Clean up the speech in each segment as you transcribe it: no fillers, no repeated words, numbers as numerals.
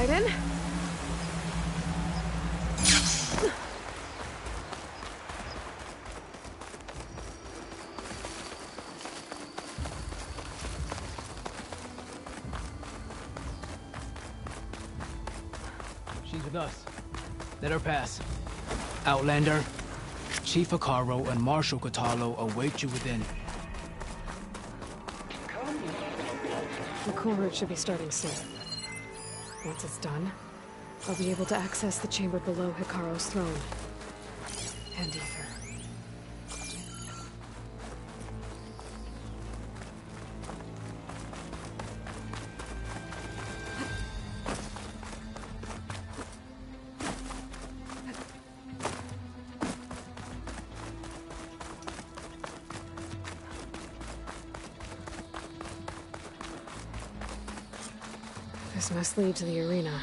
slide in. She's with us. Let her pass. Outlander, Chief Hikaru and Marshal Katalo await you within. The Kulrut should be starting soon. Once it's done, I'll be able to access the chamber below Hikaru's throne. And Ether. This must lead to the arena.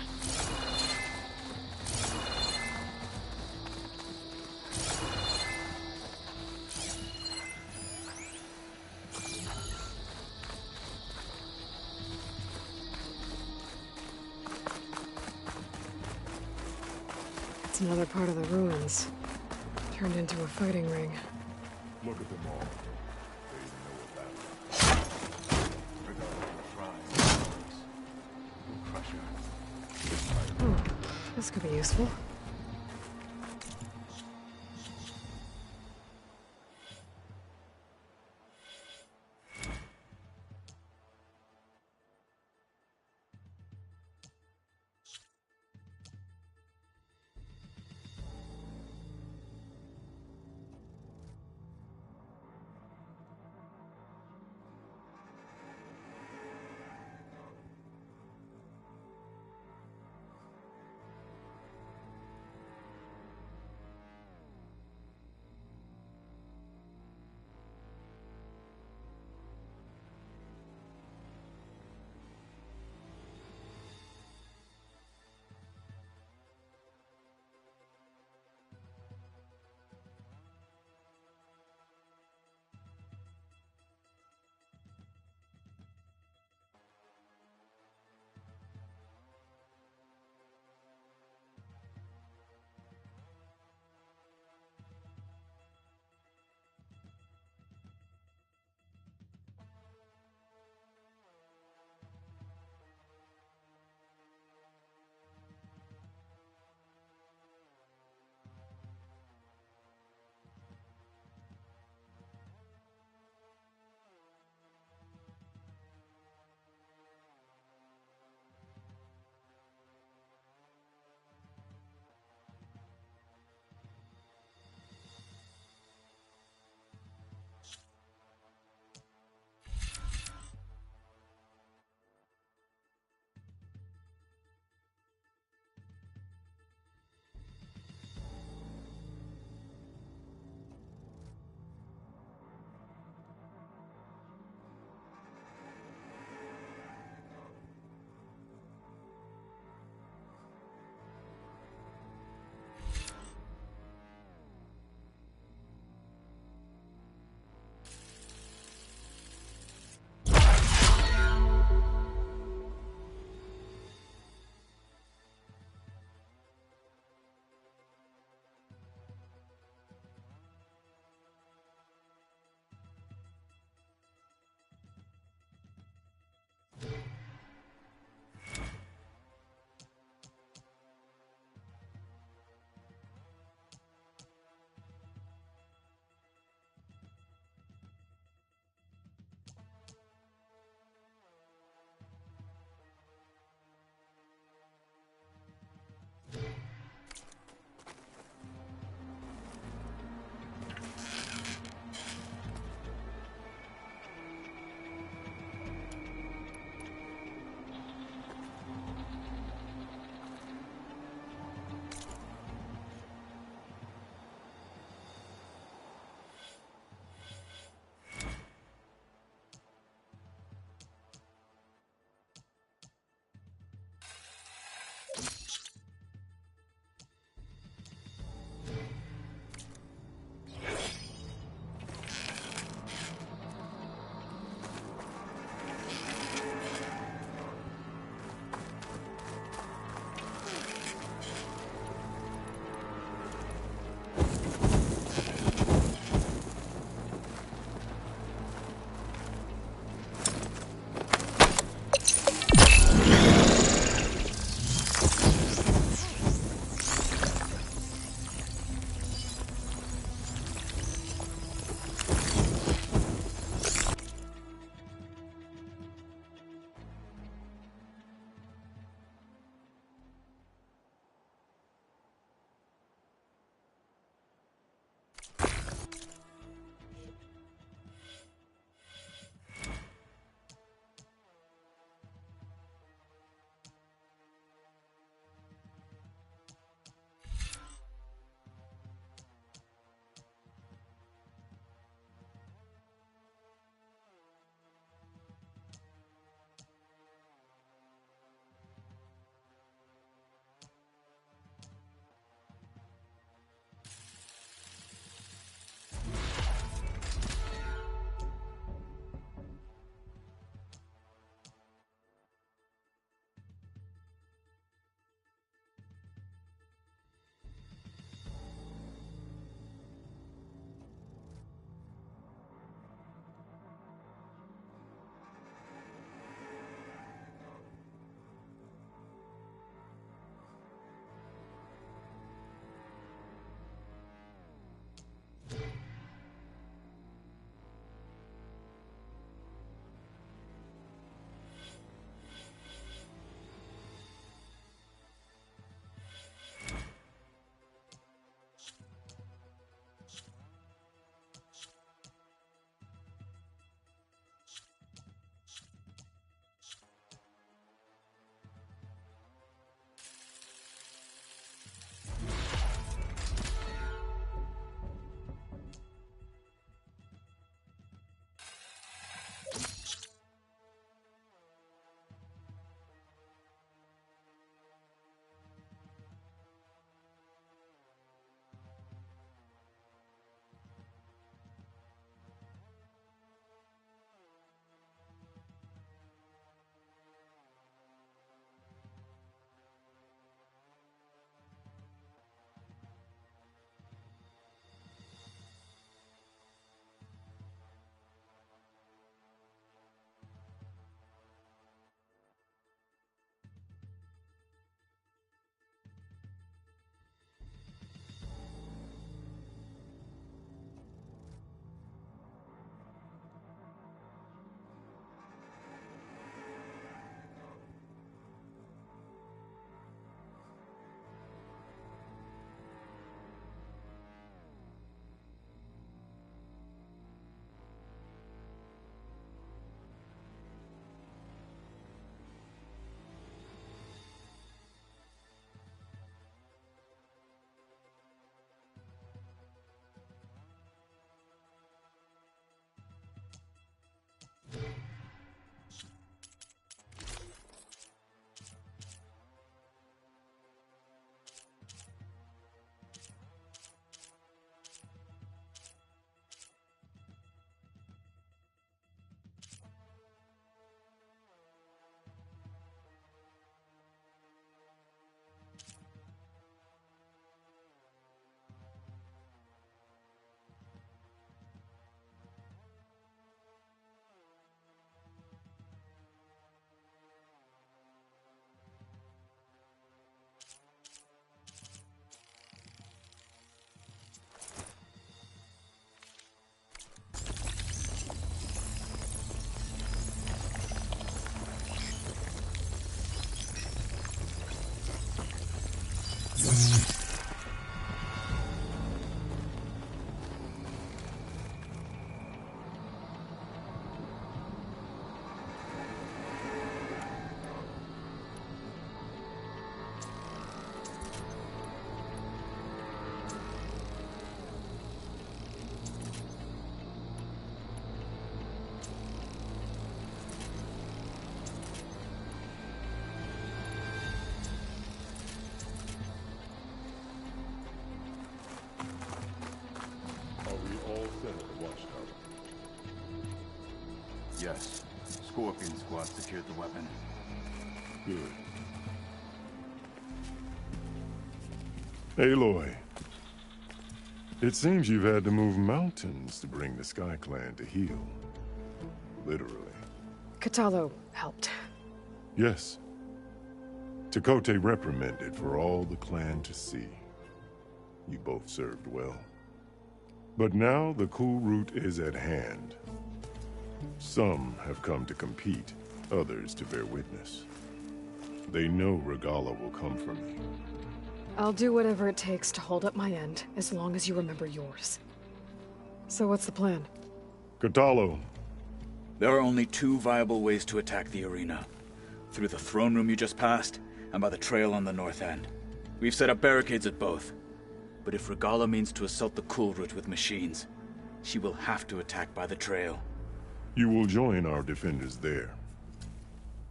It's another part of the ruins, turned into a fighting ring. Look at them all. They know about it. We'll crush her. Oh, this could be useful. Yes. Scorpion Squad secured the weapon. Good. Aloy. It seems you've had to move mountains to bring the Sky Clan to heel. Literally. Katalo helped. Yes. Tekote reprimanded for all the clan to see. You both served well. But now the Kulrut is at hand. Some have come to compete, others to bear witness. They know Regala will come for me. I'll do whatever it takes to hold up my end, as long as you remember yours. So what's the plan? Katalo. There are only two viable ways to attack the arena. Through the throne room you just passed, and by the trail on the north end. We've set up barricades at both. But if Regala means to assault the Kulrut with machines, she will have to attack by the trail. You will join our defenders there.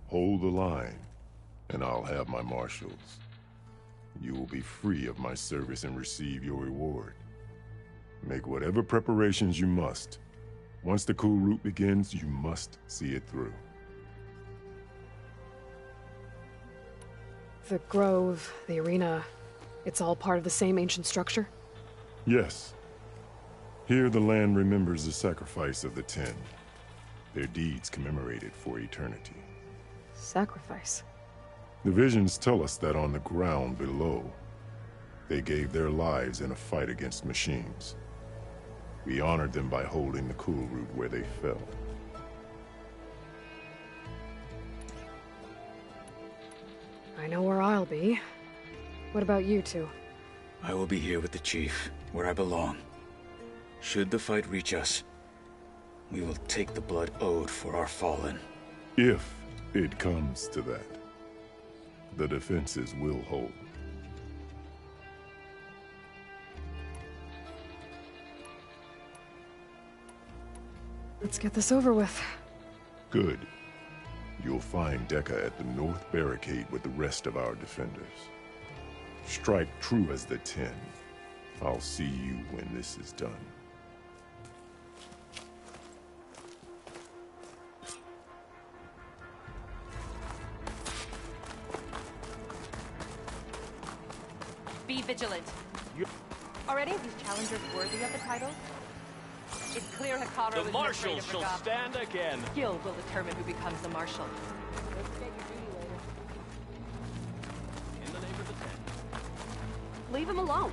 Hold the line, and I'll have my marshals. You will be free of my service and receive your reward. Make whatever preparations you must. Once the Kulrut begins, you must see it through. The grove, the arena, it's all part of the same ancient structure? Yes. Here the land remembers the sacrifice of the Ten. Their deeds commemorated for eternity. Sacrifice? The visions tell us that on the ground below, they gave their lives in a fight against machines. We honored them by holding the Kulrut where they fell. I know where I'll be. What about you two? I will be here with the chief, where I belong. Should the fight reach us, we will take the blood owed for our fallen. If it comes to that, the defenses will hold. Let's get this over with. Good. You'll find Dekka at the north barricade with the rest of our defenders. Strike true as the Ten. I'll see you when this is done. Be vigilant. Are any of these challengers worthy of the title? It's clear Hikaru The is marshal shall stand again. Skill will determine who becomes the marshal. In the name of the Ten. Leave him alone.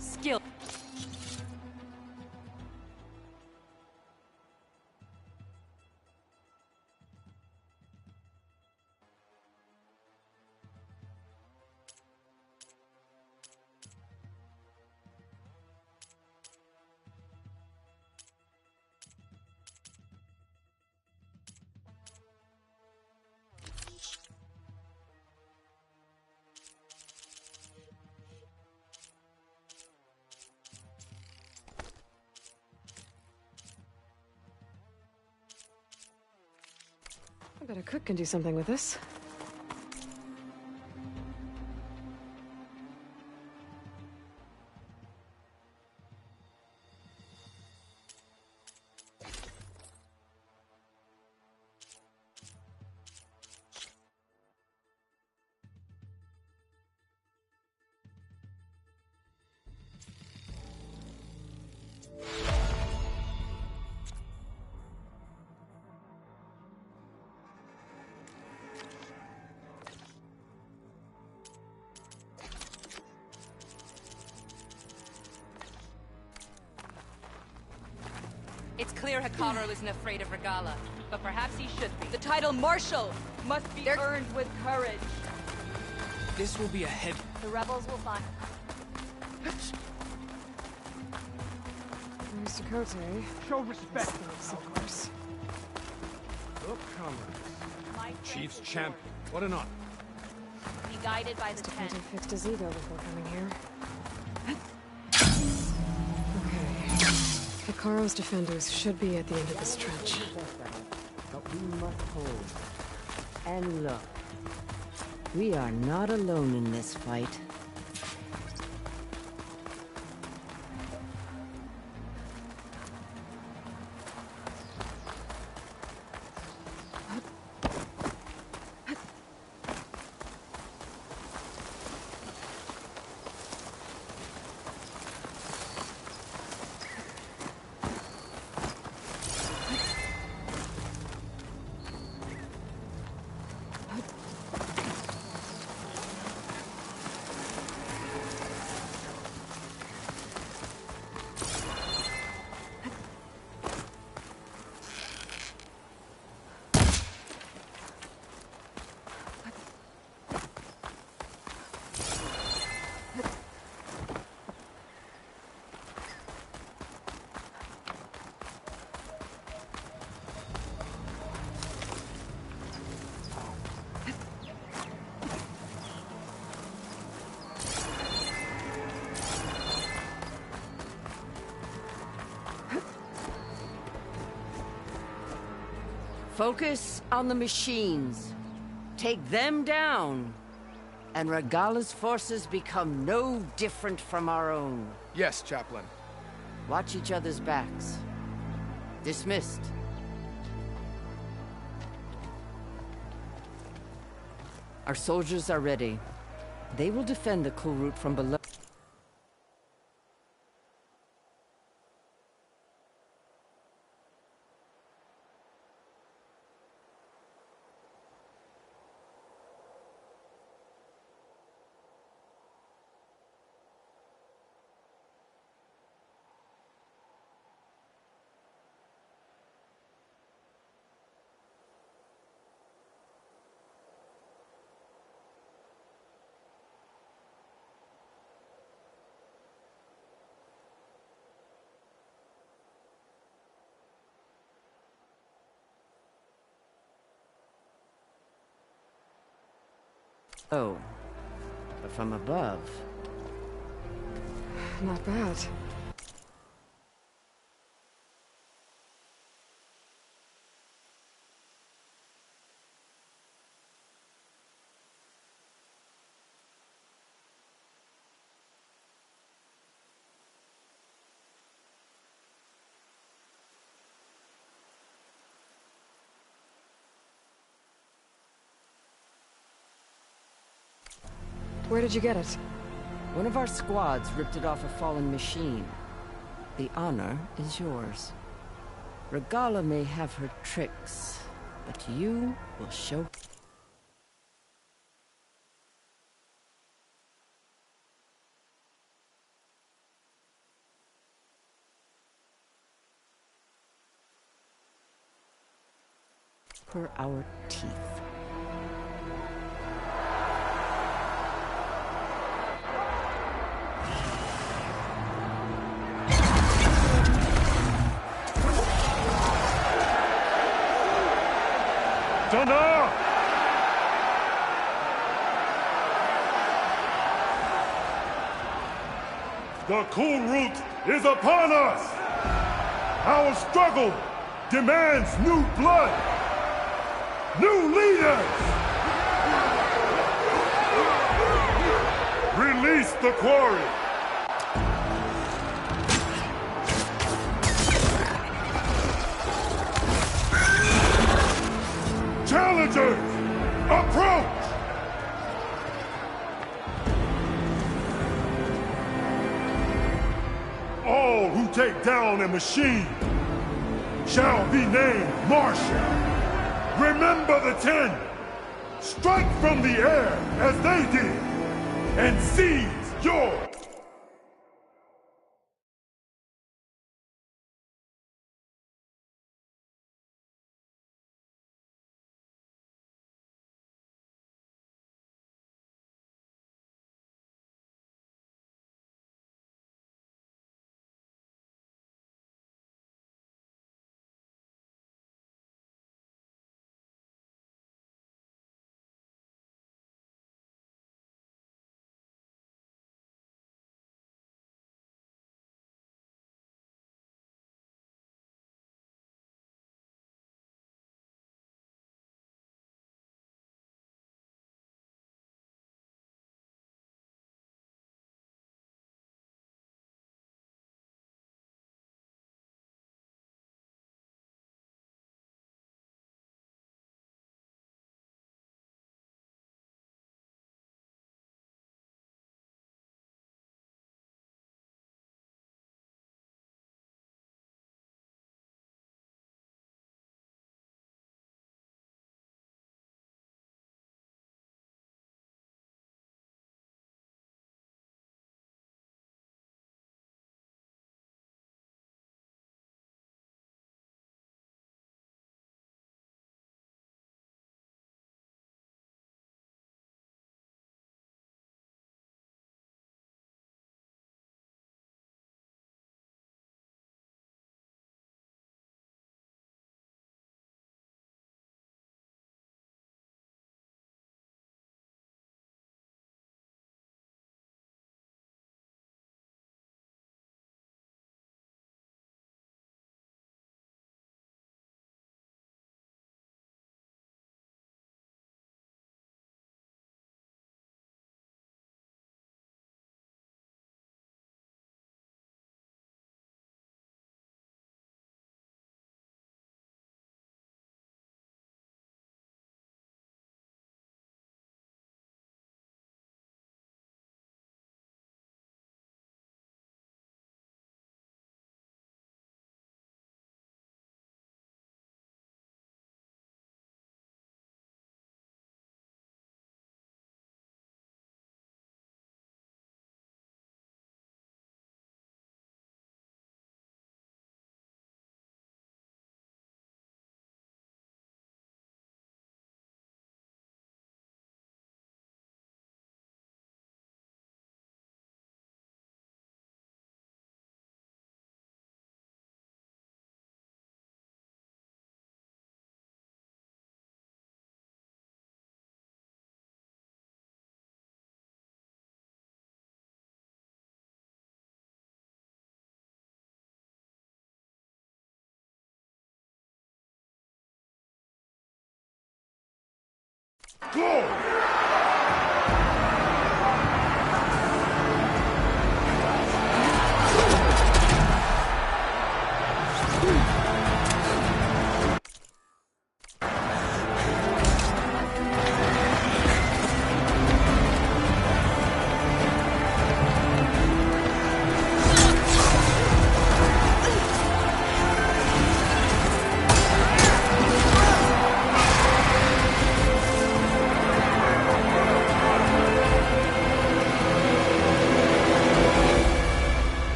Skill. I bet a cook can do something with this. It's clear Hikaru isn't afraid of Regala, but perhaps he should be. The title Marshal must be earned with courage. This will be a head. The rebels will find. There's Tekote. Show respect. Of course. Look, comrades. Chief's champion. What an honor. Be guided by the Ten. Tekote fixed his ego before coming here. Okay. Hikaru's defenders should be at the end of this trench. But we must hold. And look, we are not alone in this fight. Focus on the machines. Take them down, and Regala's forces become no different from our own. Yes, Chaplain. Watch each other's backs. Dismissed. Our soldiers are ready. They will defend the Kulrut from below. Oh, but from above. Not bad. Where did you get it? One of our squads ripped it off a fallen machine. The honor is yours. Regala may have her tricks, but you will show... per our teeth. Thunder! The Kulrut is upon us! Our struggle demands new blood! New leaders! Release the quarry! Challengers, approach! All who take down a machine shall be named Marshal. Remember the 10! Strike from the air as they did, and seize yours!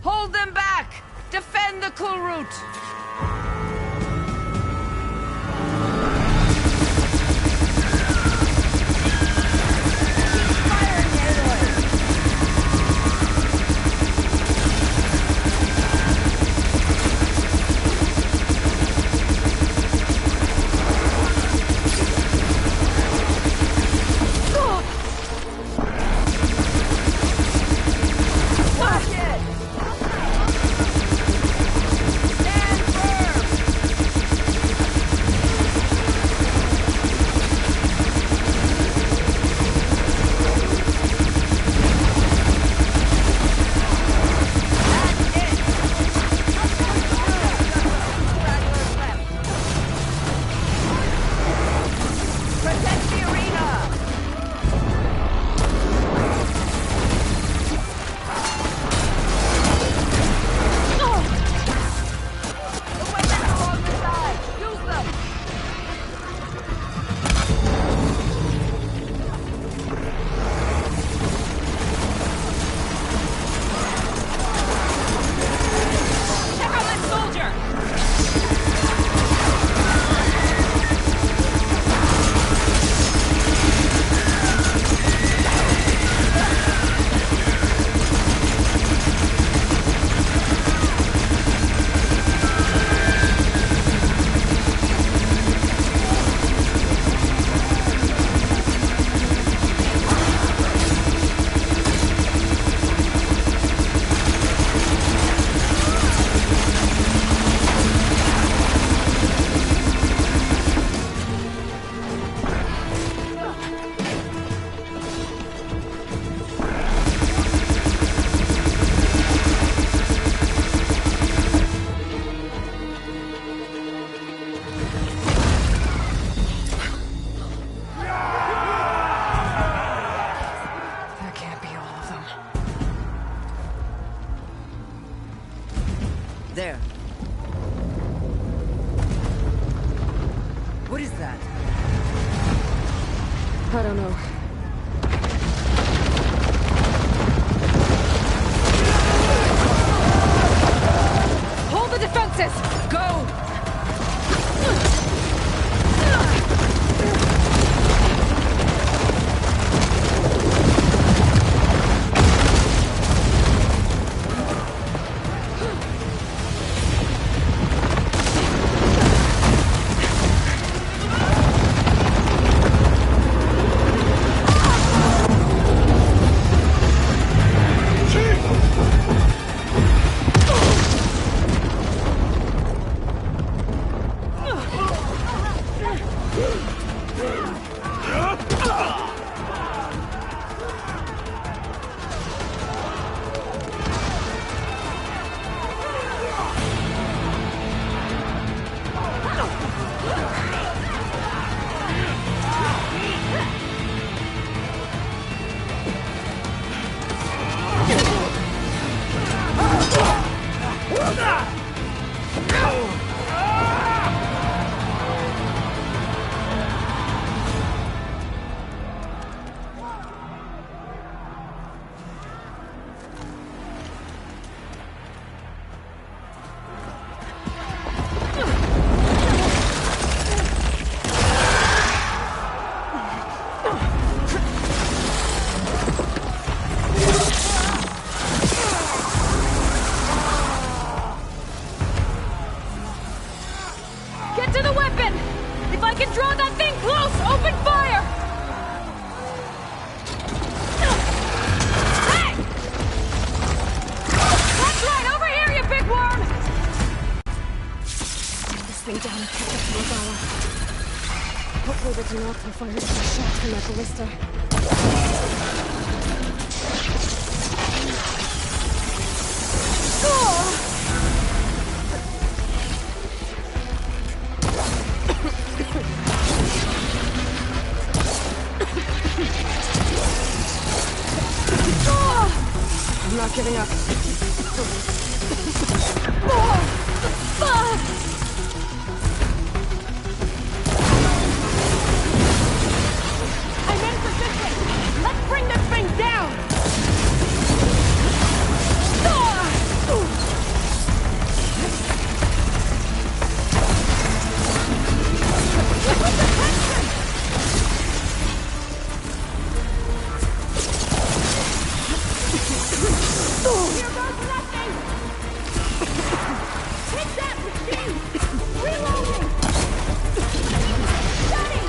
Hold them back! Defend the Kulrut! There. What is that? I don't know. Hold the defenses! Go! If I can draw that thing close, open fire! Hey! That's right, over here, you big worm! Get this thing down and catch up to Regala. Hopefully the Denok will fire some shots from that ballista. I'm not giving up. I'm in position! Let's bring this thing down! Here goes nothing! Hit that machine! Reloading! Shutting!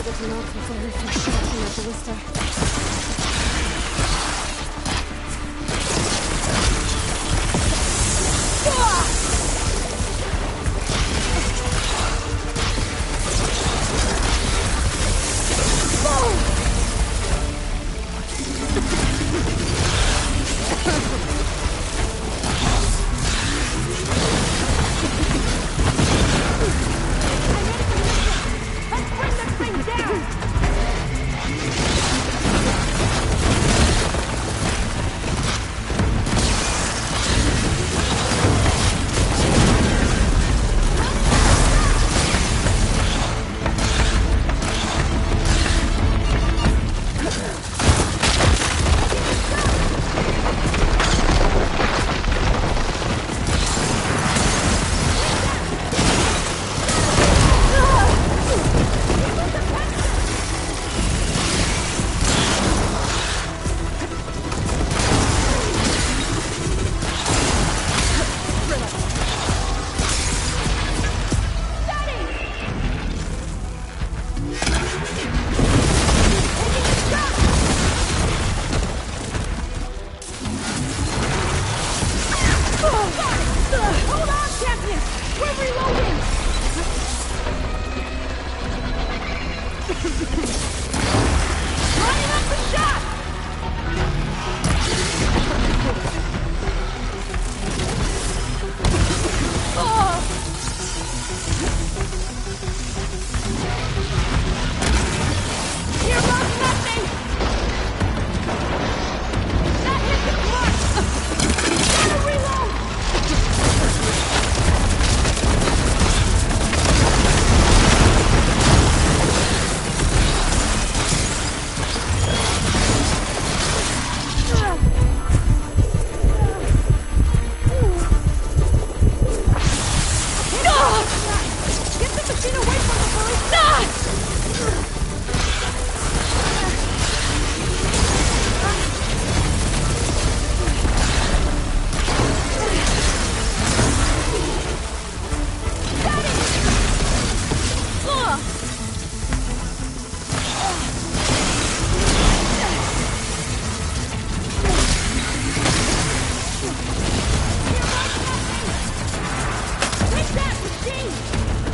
able to knock the very first shot from that ballista.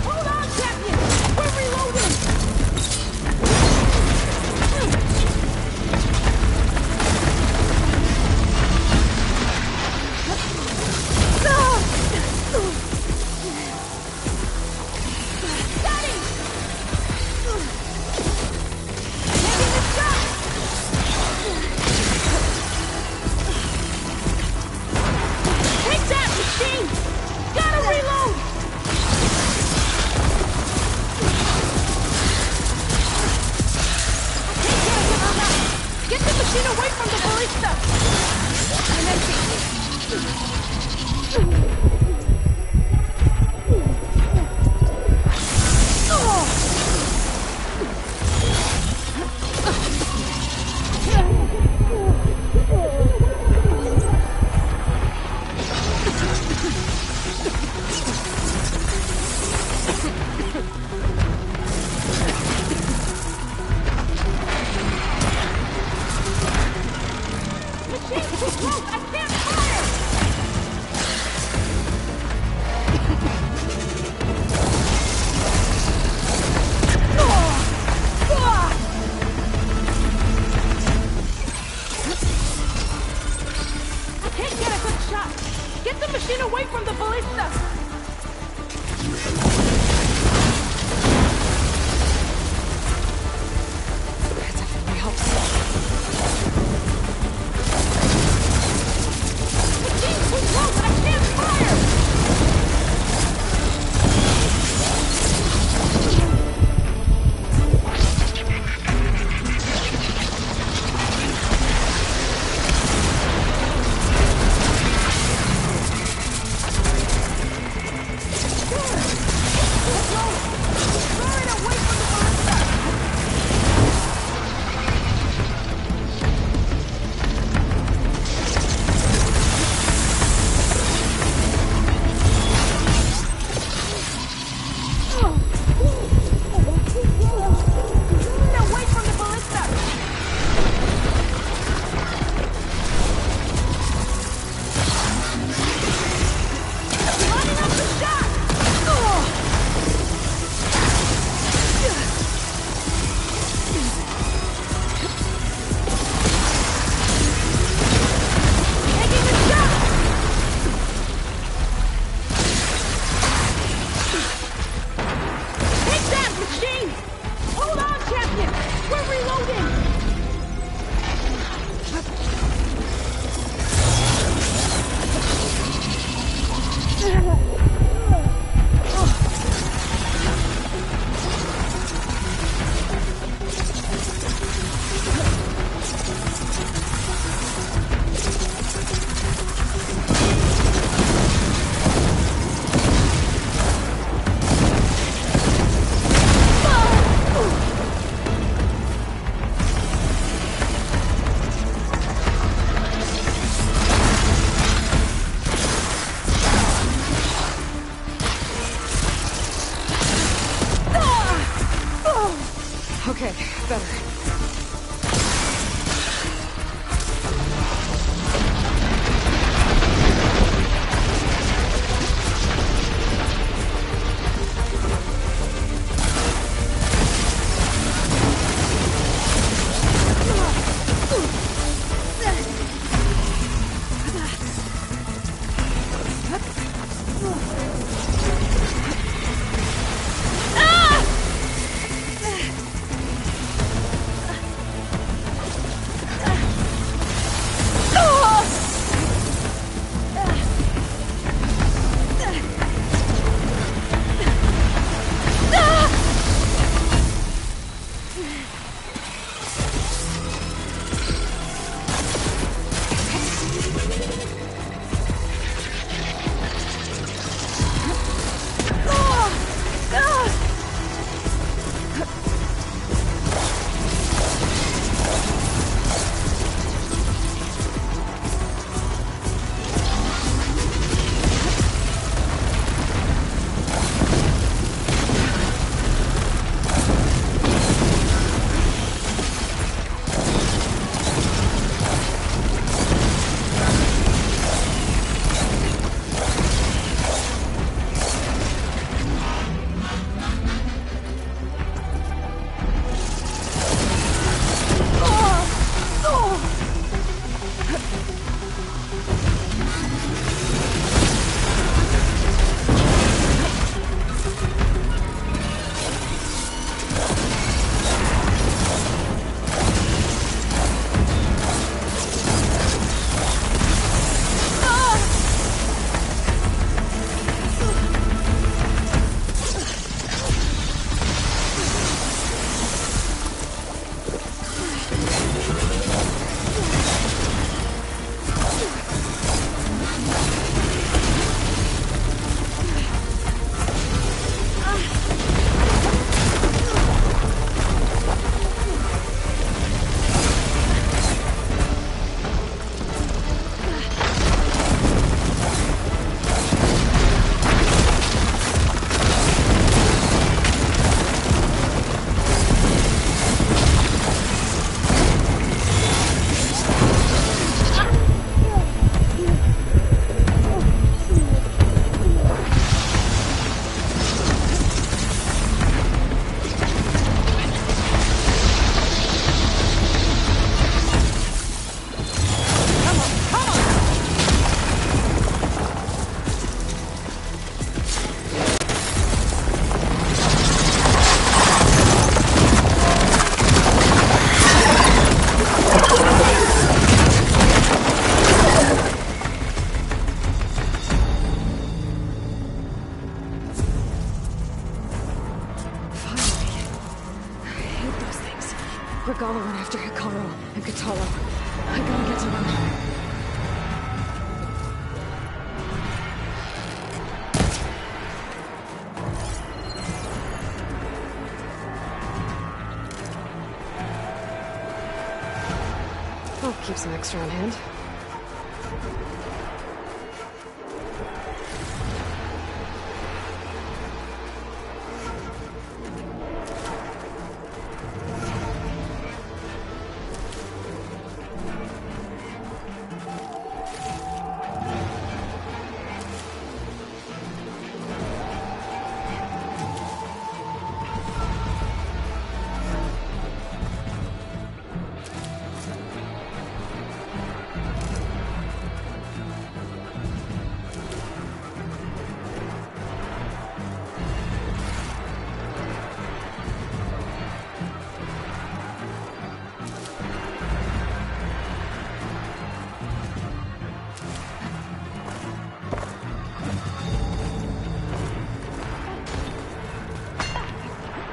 Hold on, champion! second! We're reloading! Okay, better. Regala went after Hikaru and Katalo. I gotta get to them. I'll keep some extra on hand.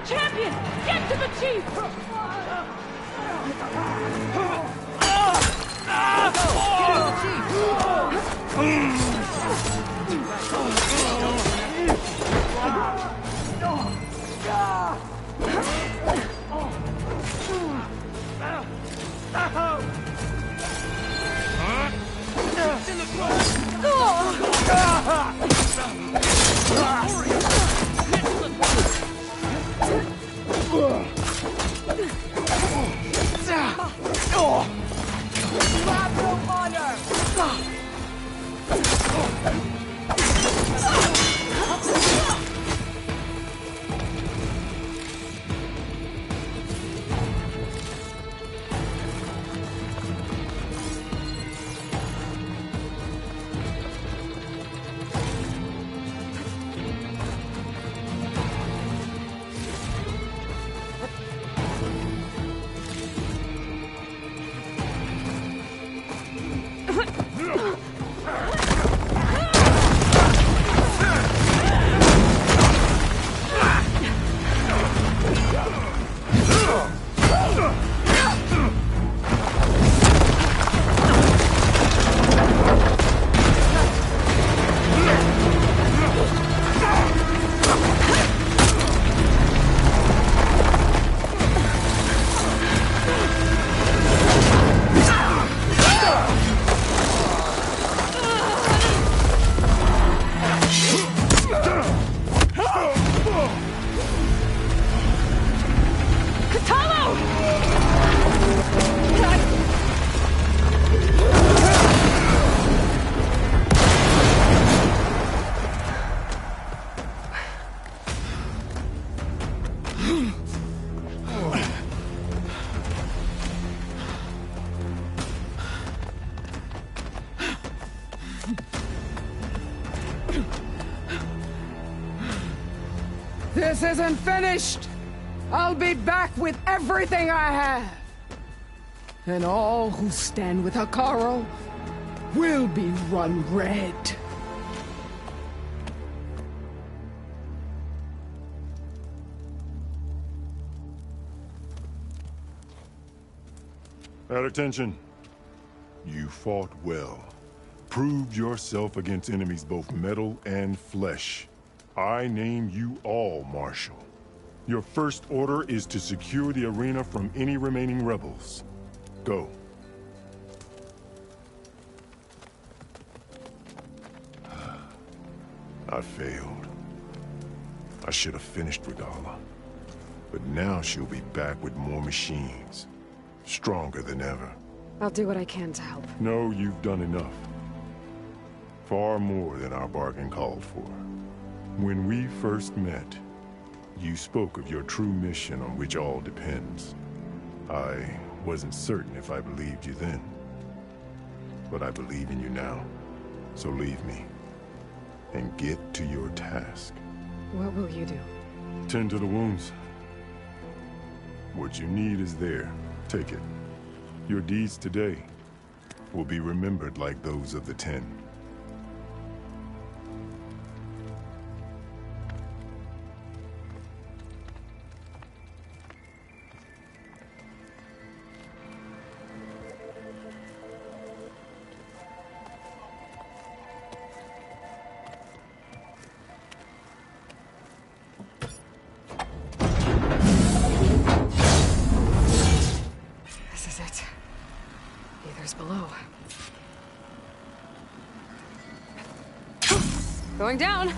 Champion! Get to the chief! This isn't finished! I'll be back with everything I have! And all who stand with Hekarro will be run red. At attention. You fought well. Proved yourself against enemies both metal and flesh. I name you all Marshal. Your first order is to secure the arena from any remaining rebels. Go. I failed. I should have finished Regala. But now she'll be back with more machines. Stronger than ever. I'll do what I can to help. No, you've done enough. Far more than our bargain called for. When we first met, you spoke of your true mission on which all depends. I wasn't certain if I believed you then. But I believe in you now. So leave me. And get to your task. What will you do? Tend to the wounds. What you need is there. Take it. Your deeds today will be remembered like those of the 10. Below. Going down.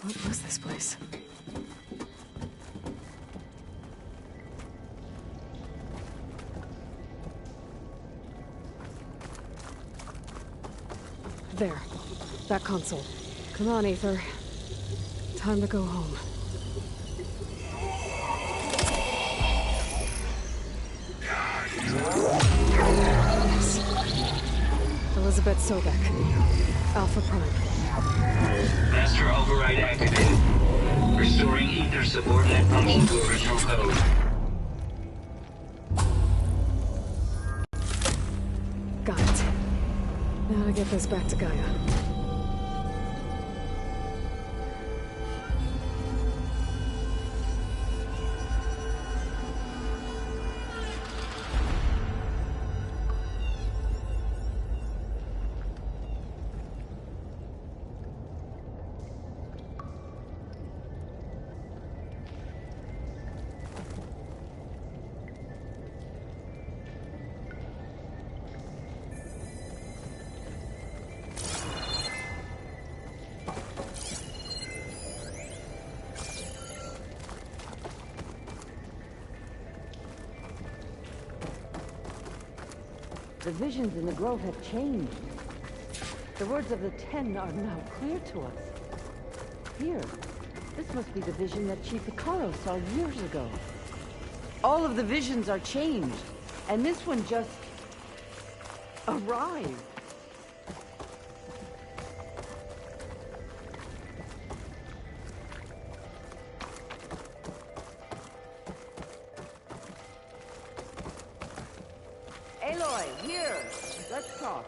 What was this place? There. That console. Come on, Aether. Time to go home. Elizabeth Sobek. Alpha Prime. Master override activated. Restoring Ether subordinate function to original code. Got it. Now to get this back to Gaia. The visions in the grove have changed. The words of the Ten are now clear to us. Here, this must be the vision that Chief Hikaru saw years ago. All of the visions are changed, and this one just arrived. Aloy, here! Let's talk.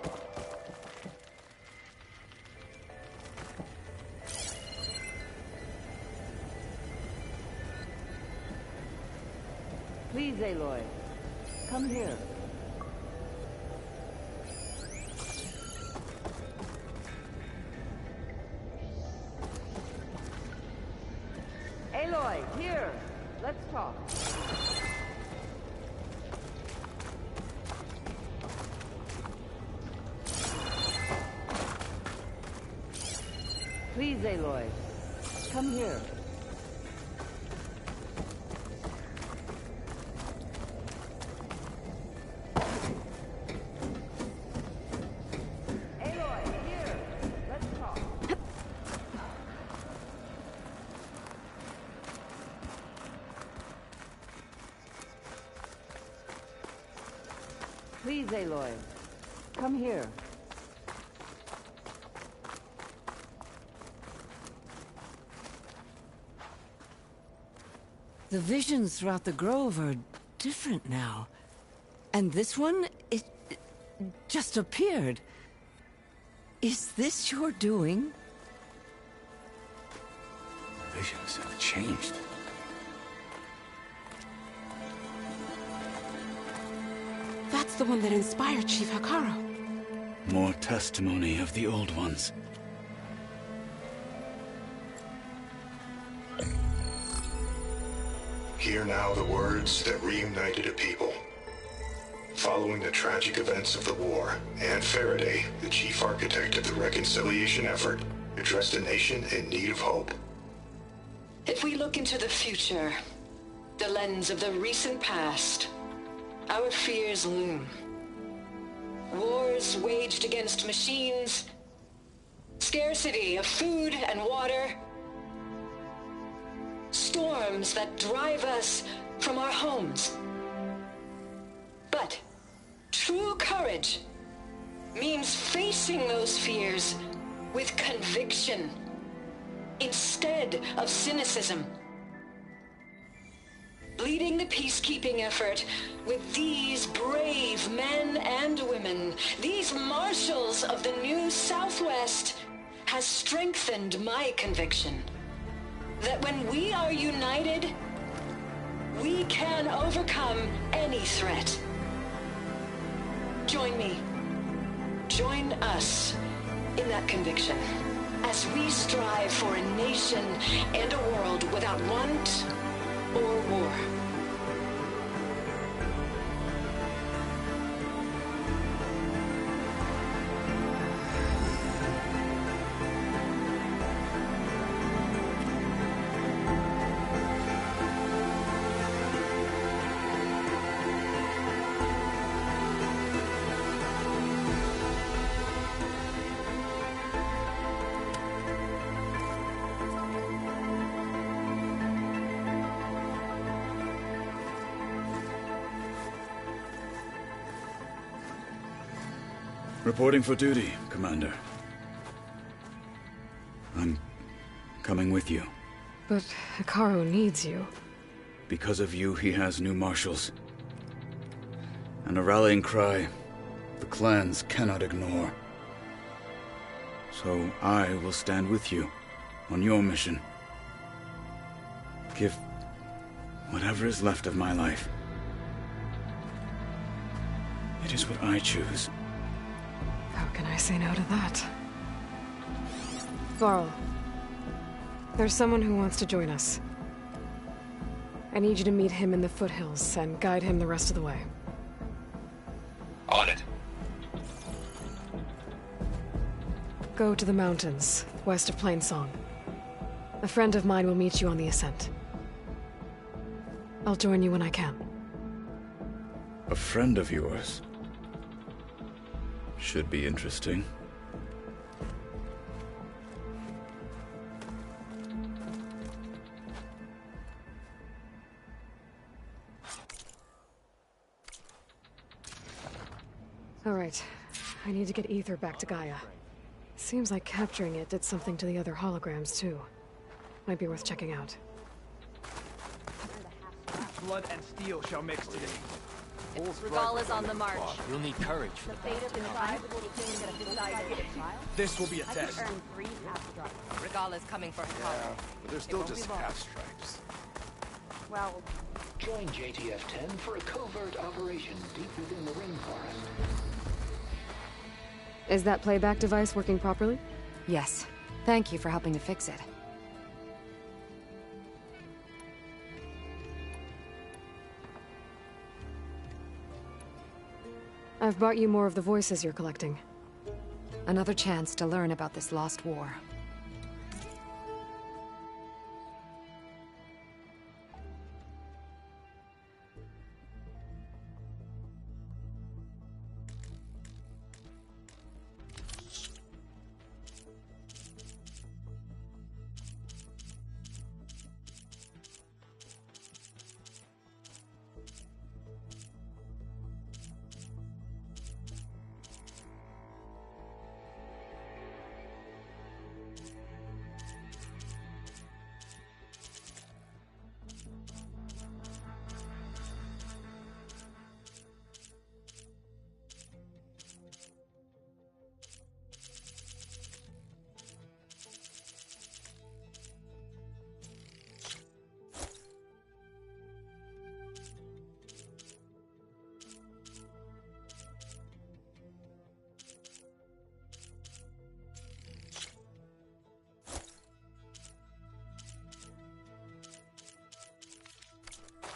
Please, Aloy. Come here. Aloy, here! Let's talk. Please, Aloy. Come here. Aloy, here. Let's talk. Please, Aloy. Come here. The visions throughout the grove are different now. And this one, it just appeared. Is this your doing? Visions have changed. That's the one that inspired Chief Hikaru. More testimony of the old ones. Hear now the words that reunited a people. Following the tragic events of the war, Anne Faraday, the chief architect of the reconciliation effort, addressed a nation in need of hope. If we look into the future, the lens of the recent past, our fears loom. Wars waged against machines, scarcity of food and water, storms that drive us from our homes. But true courage means facing those fears with conviction instead of cynicism. Leading the peacekeeping effort with these brave men and women, these marshals of the new Southwest, has strengthened my conviction that when we are united, we can overcome any threat. Join me. Join us in that conviction as we strive for a nation and a world without want or war. Reporting for duty, Commander. I'm coming with you. But Hikaru needs you. Because of you, he has new marshals. And a rallying cry the clans cannot ignore. So I will stand with you on your mission. Give whatever is left of my life. It is what I choose. How can I say no to that? Varl, there's someone who wants to join us. I need you to meet him in the foothills and guide him the rest of the way. On it. Go to the mountains, west of Plainsong. A friend of mine will meet you on the ascent. I'll join you when I can. A friend of yours? Should be interesting. All right. I need to get Ether back to Gaia. Seems like capturing it did something to the other holograms, too. Might be worth checking out. Blood and steel shall mix today. Regala's on the march. You'll need courage for The fate of the tribe will be decided. This will be a test. Regala's coming for Hikaru. But they're still just half stripes. Well, Join JTF-10 for a covert operation deep within the Ring Forest. Is that playback device working properly? Yes. Thank you for helping to fix it. I've brought you more of the voices you're collecting. Another chance to learn about this lost war.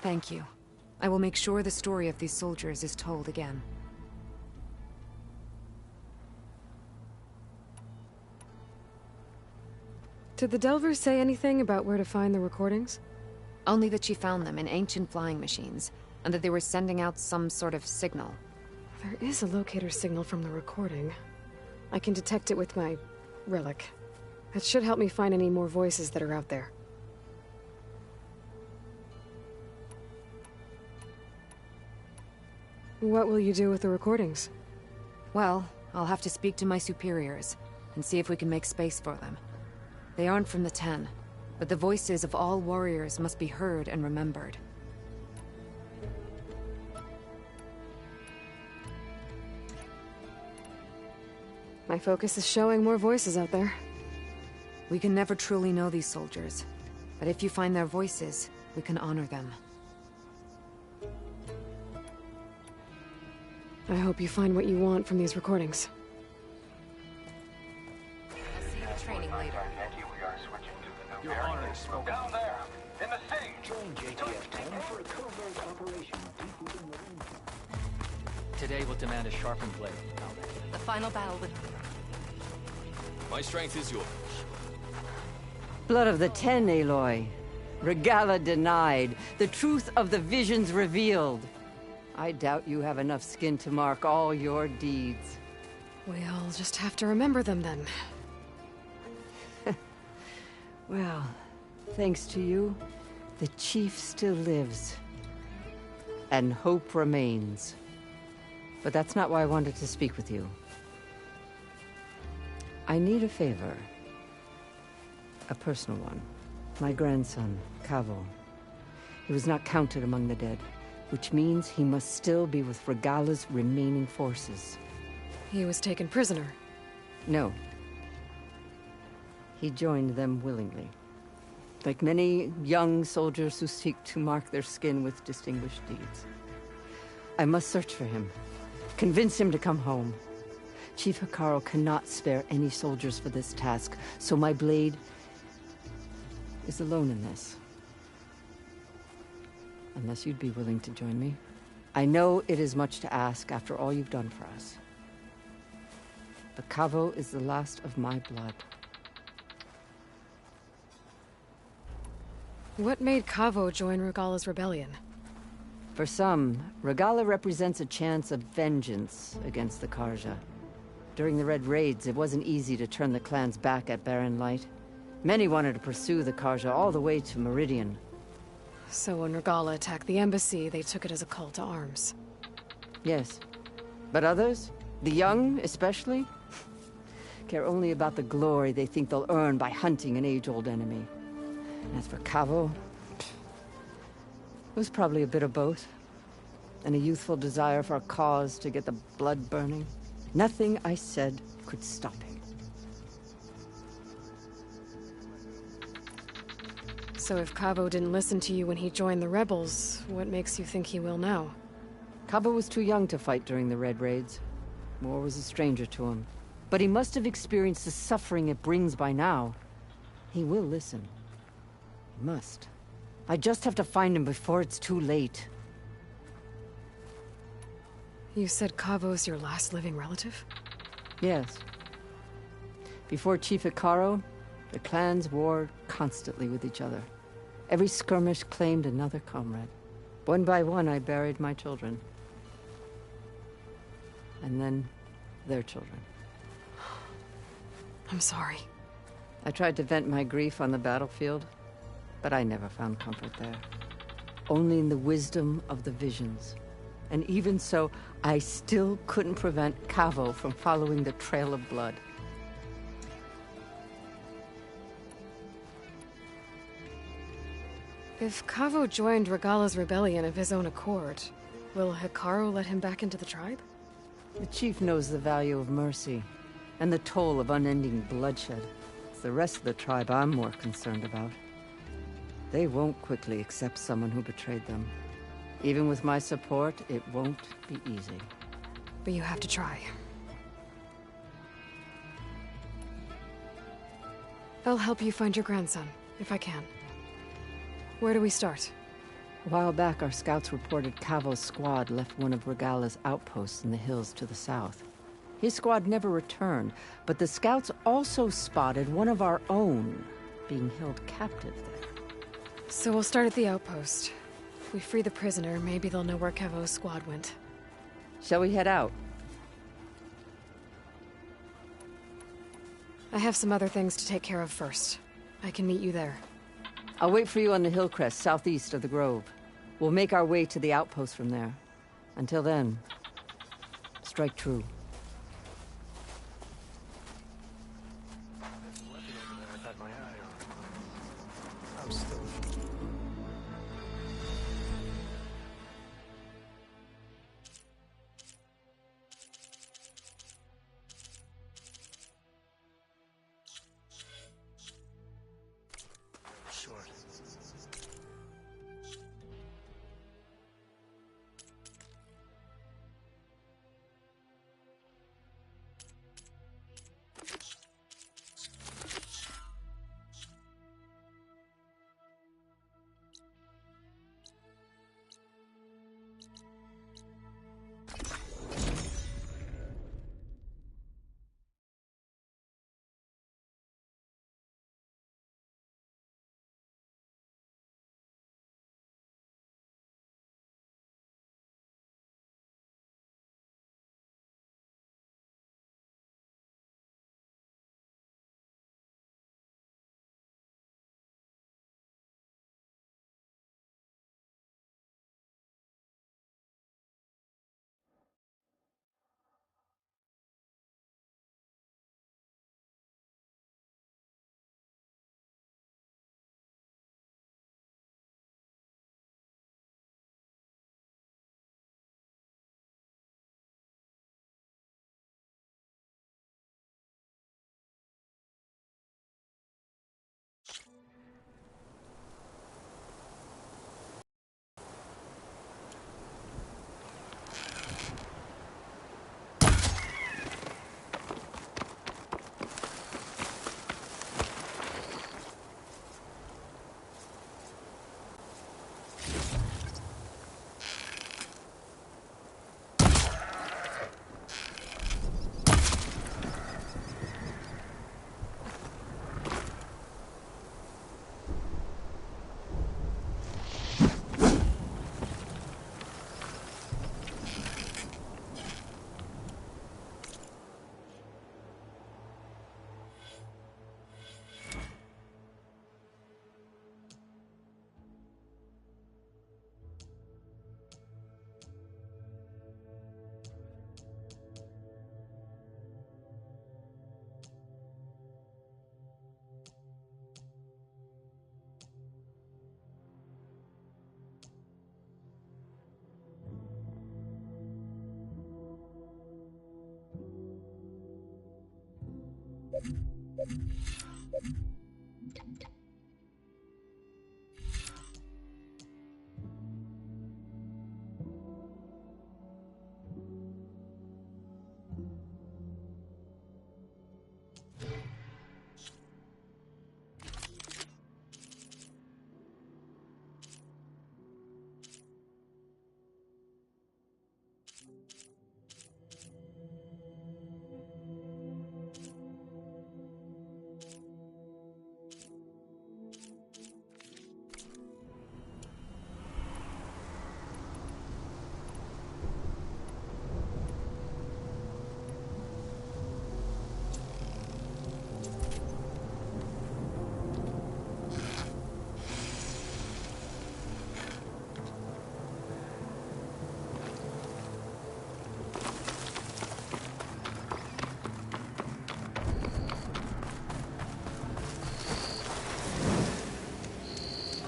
Thank you. I will make sure the story of these soldiers is told again. Did the Delvers say anything about where to find the recordings? Only that she found them in ancient flying machines, and that they were sending out some sort of signal. There is a locator signal from the recording. I can detect it with my relic. That should help me find any more voices that are out there. What will you do with the recordings? Well, I'll have to speak to my superiors, and see if we can make space for them. They aren't from the Ten, but the voices of all warriors must be heard and remembered. My focus is showing more voices out there. We can never truly know these soldiers, but if you find their voices, we can honor them. I hope you find what you want from these recordings. I'll see you at training later. Your honor is spoken. Down there, in the city. Join JTF-10 for a covert operation deep within the Ring Forest. Today will demand a sharpened blade. The final battle with... My strength is yours. Blood of the Ten, Aloy. Regala denied. The truth of the visions revealed. I doubt you have enough skin to mark all your deeds. We'll just have to remember them then. Well, thanks to you, the Chief still lives. And hope remains. But that's not why I wanted to speak with you. I need a favor. A personal one. My grandson, Kavo. He was not counted among the dead, which means he must still be with Regala's remaining forces. He was taken prisoner. No. He joined them willingly. Like many young soldiers who seek to mark their skin with distinguished deeds. I must search for him. Convince him to come home. Chief Hikaru cannot spare any soldiers for this task, so my blade is alone in this. Unless you'd be willing to join me. I know it is much to ask after all you've done for us. But Kavo is the last of my blood. What made Kavo join Regala's rebellion? For some, Regala represents a chance of vengeance against the Karja. During the Red Raids, it wasn't easy to turn the clan's back at Barren Light. Many wanted to pursue the Karja all the way to Meridian. So when Regala attacked the embassy, they took it as a call to arms. Yes. But others, the young especially, care only about the glory they think they'll earn by hunting an age-old enemy. And as for Cavo, it was probably a bit of both. And a youthful desire for a cause to get the blood burning. Nothing I said could stop him. So if Cavo didn't listen to you when he joined the rebels, what makes you think he will now? Cabo was too young to fight during the Red Raids. War was a stranger to him. But he must have experienced the suffering it brings by now. He will listen. He must. I just have to find him before it's too late. You said Cavo's your last living relative? Yes. Before Chief Icaro, the clans warred constantly with each other. Every skirmish claimed another comrade. One by one, I buried my children. And then, their children. I'm sorry. I tried to vent my grief on the battlefield, but I never found comfort there. Only in the wisdom of the visions. And even so, I still couldn't prevent Cavo from following the trail of blood. If Cavo joined Regala's rebellion of his own accord, will Hikaru let him back into the tribe? The chief knows the value of mercy, and the toll of unending bloodshed. It's the rest of the tribe I'm more concerned about. They won't quickly accept someone who betrayed them. Even with my support, it won't be easy. But you have to try. I'll help you find your grandson, if I can. Where do we start? A while back, our scouts reported Cavo's squad left one of Regala's outposts in the hills to the south. His squad never returned, but the scouts also spotted one of our own being held captive there. So we'll start at the outpost. If we free the prisoner, maybe they'll know where Cavo's squad went. Shall we head out? I have some other things to take care of first. I can meet you there. I'll wait for you on the hill crest southeast of the grove. We'll make our way to the outpost from there. Until then, strike true.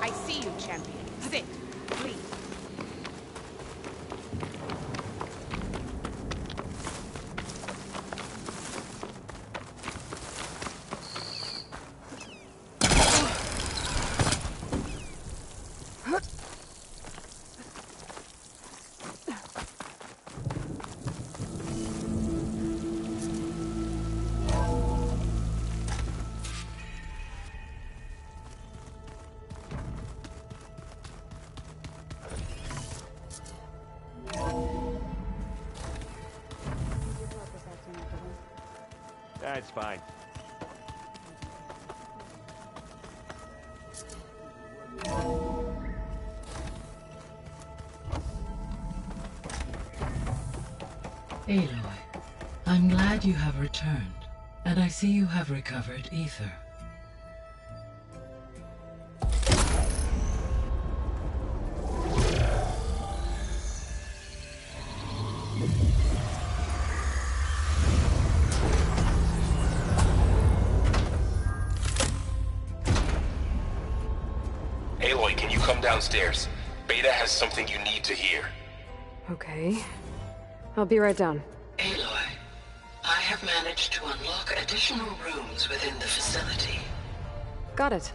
I see you, champion. Sit, please. That's fine. Aloy, I'm glad you have returned, and I see you have recovered Ether. Aloy, can you come downstairs? Beta has something you need to hear. Okay. I'll be right down. Aloy, I have managed to unlock additional rooms within the facility. Got it.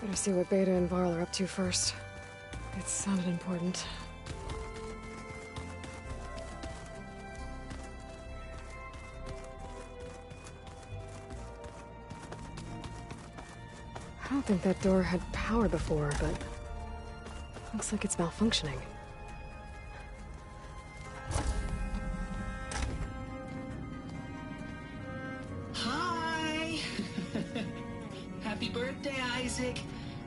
Better see what Beta and Varl are up to first. It sounded important. I don't think that door had power before, but looks like it's malfunctioning. Hi! Happy birthday, Isaac.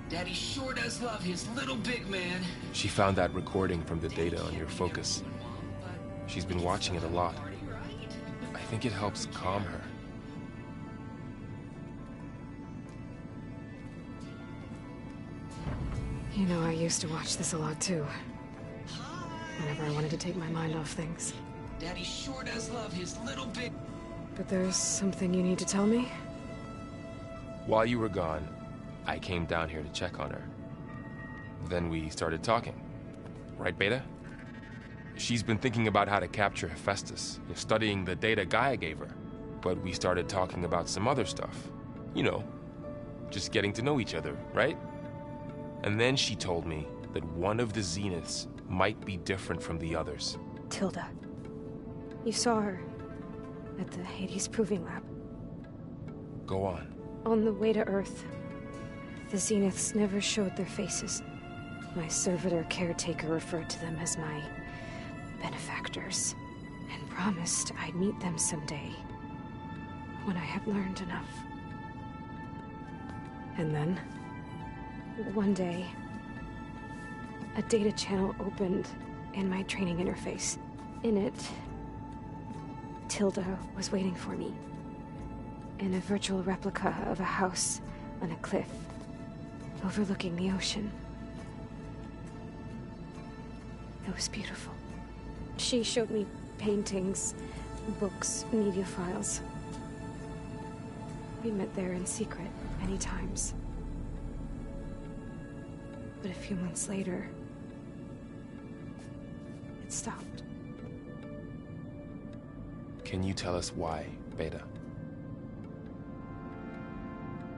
Daddy sure does love his little big man. She found that recording from the data on your focus. She's been watching it a lot. I think it helps calm her. You know, I used to watch this a lot too. Whenever I wanted to take my mind off things. Daddy sure does love his little big... But there's something you need to tell me? While you were gone, I came down here to check on her. Then we started talking. Right, Beta? She's been thinking about how to capture Hephaestus, studying the data Gaia gave her. But we started talking about some other stuff. You know, just getting to know each other, right? And then she told me that one of the Zeniths might be different from the others. Tilda. You saw her at the Hades Proving Lab. Go on. On the way to Earth, the Zeniths never showed their faces. My servitor caretaker referred to them as my benefactors, and promised I'd meet them someday, when I had learned enough. And then, one day, a data channel opened in my training interface. In it, Tilda was waiting for me. In a virtual replica of a house on a cliff, overlooking the ocean. It was beautiful. She showed me paintings, books, media files. We met there in secret many times. But a few months later, it stopped. Can you tell us why, Beta?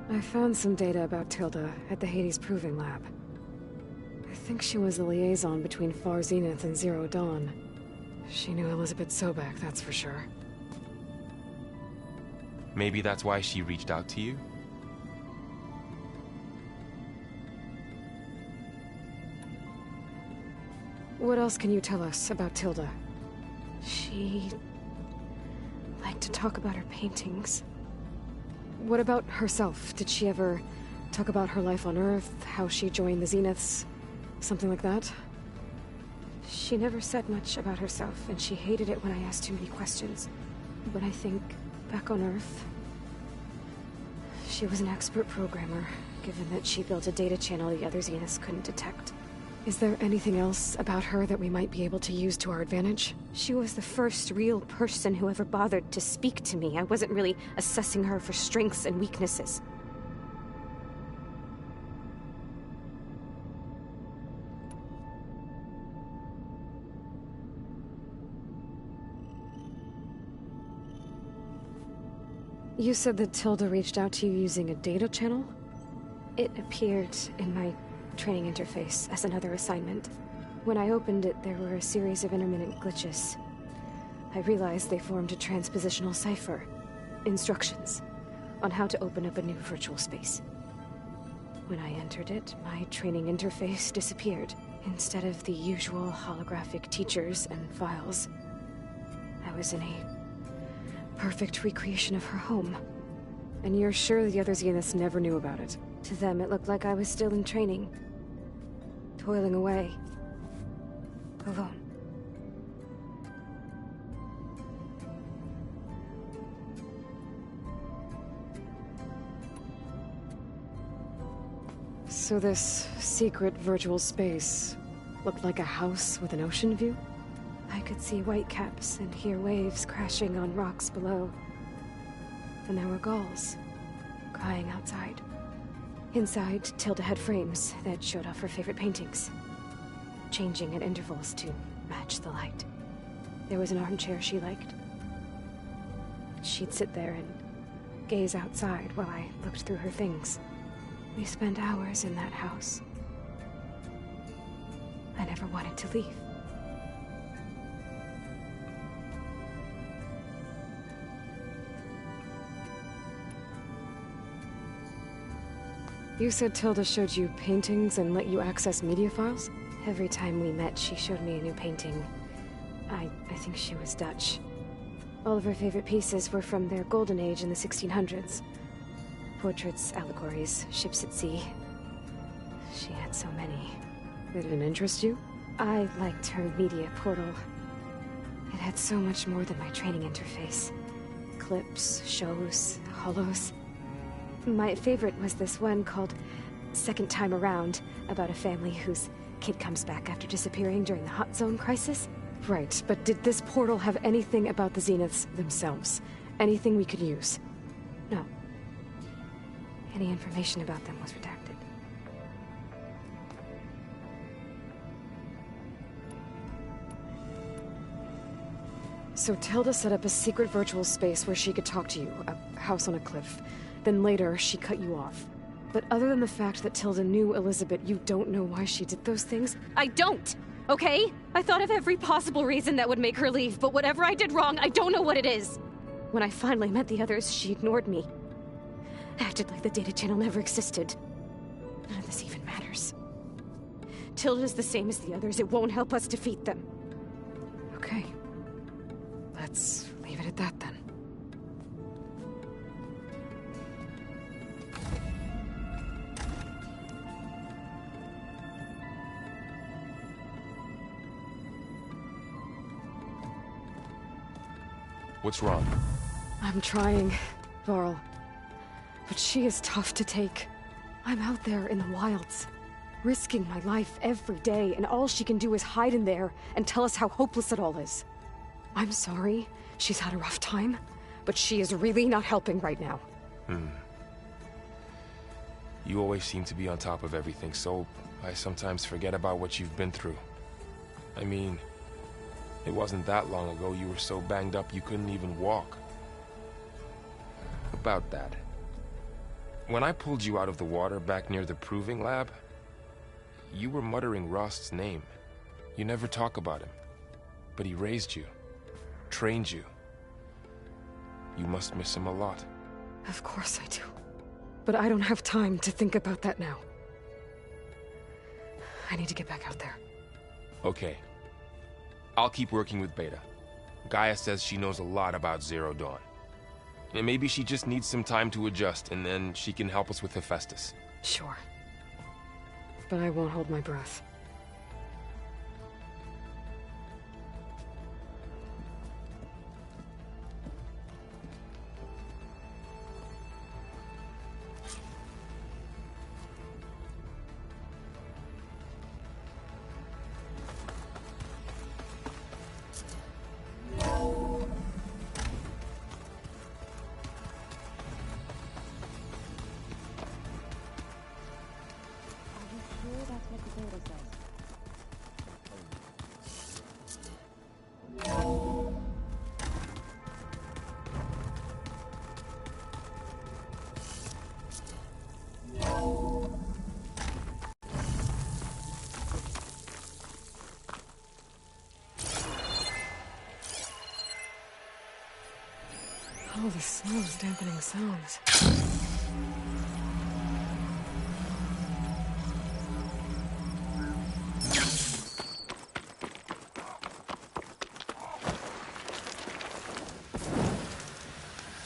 I found some data about Tilda at the Hades Proving Lab. I think she was the liaison between Far Zenith and Zero Dawn. She knew Elizabeth Sobek, that's for sure. Maybe that's why she reached out to you? What else can you tell us about Tilda? She liked to talk about her paintings. What about herself? Did she ever talk about her life on Earth, how she joined the Zeniths, something like that? She never said much about herself, and she hated it when I asked too many questions. But I think, back on Earth, she was an expert programmer, given that she built a data channel the other Zeniths couldn't detect. Is there anything else about her that we might be able to use to our advantage? She was the first real person who ever bothered to speak to me. I wasn't really assessing her for strengths and weaknesses. You said that Tilda reached out to you using a data channel? It appeared in my training interface as another assignment. When I opened it, there were a series of intermittent glitches. I realized they formed a transpositional cipher. Instructions on how to open up a new virtual space. When I entered it, my training interface disappeared. Instead of the usual holographic teachers and files, I was in a perfect recreation of her home. And you're sure the other Zeniths never knew about it? To them, it looked like I was still in training. Toiling away. Alone. So this secret virtual space looked like a house with an ocean view? I could see whitecaps and hear waves crashing on rocks below. And there were gulls crying outside. Inside, Tilda had frames that showed off her favorite paintings, changing at intervals to match the light. There was an armchair she liked. She'd sit there and gaze outside while I looked through her things. We spent hours in that house. I never wanted to leave. You said Tilda showed you paintings and let you access media files? Every time we met, she showed me a new painting. I think she was Dutch. All of her favorite pieces were from their golden age in the 1600s. Portraits, allegories, ships at sea. She had so many. They didn't interest you? I liked her media portal. It had so much more than my training interface. Clips, shows, holos. My favorite was this one called Second Time Around, about a family whose kid comes back after disappearing during the Hot Zone crisis. Right, but did this portal have anything about the Zeniths themselves? Anything we could use? No. Any information about them was redacted. So Tilda set up a secret virtual space where she could talk to you, a house on a cliff. Then later, she cut you off. But other than the fact that Tilda knew Elizabeth, you don't know why she did those things? I don't! Okay? I thought of every possible reason that would make her leave, but whatever I did wrong, I don't know what it is. When I finally met the others, she ignored me. Acted like the data channel never existed. None of this even matters. Tilda's the same as the others. It won't help us defeat them. Okay. Let's leave it at that then. What's wrong? I'm trying, Varl. But she is tough to take. I'm out there in the wilds, risking my life every day, and all she can do is hide in there and tell us how hopeless it all is. I'm sorry she's had a rough time, but she is really not helping right now. You always seem to be on top of everything, so I sometimes forget about what you've been through. I mean, it wasn't that long ago you were so banged up you couldn't even walk. About that. When I pulled you out of the water back near the proving lab, you were muttering Rost's name. You never talk about him. But he raised you, trained you. You must miss him a lot. Of course I do. But I don't have time to think about that now. I need to get back out there. Okay. I'll keep working with Beta. Gaia says she knows a lot about Zero Dawn. And maybe she just needs some time to adjust, and then she can help us with Hephaestus. Sure. But I won't hold my breath. Oh, the snow's dampening sounds.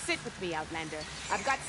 Sit with me, Outlander. I've got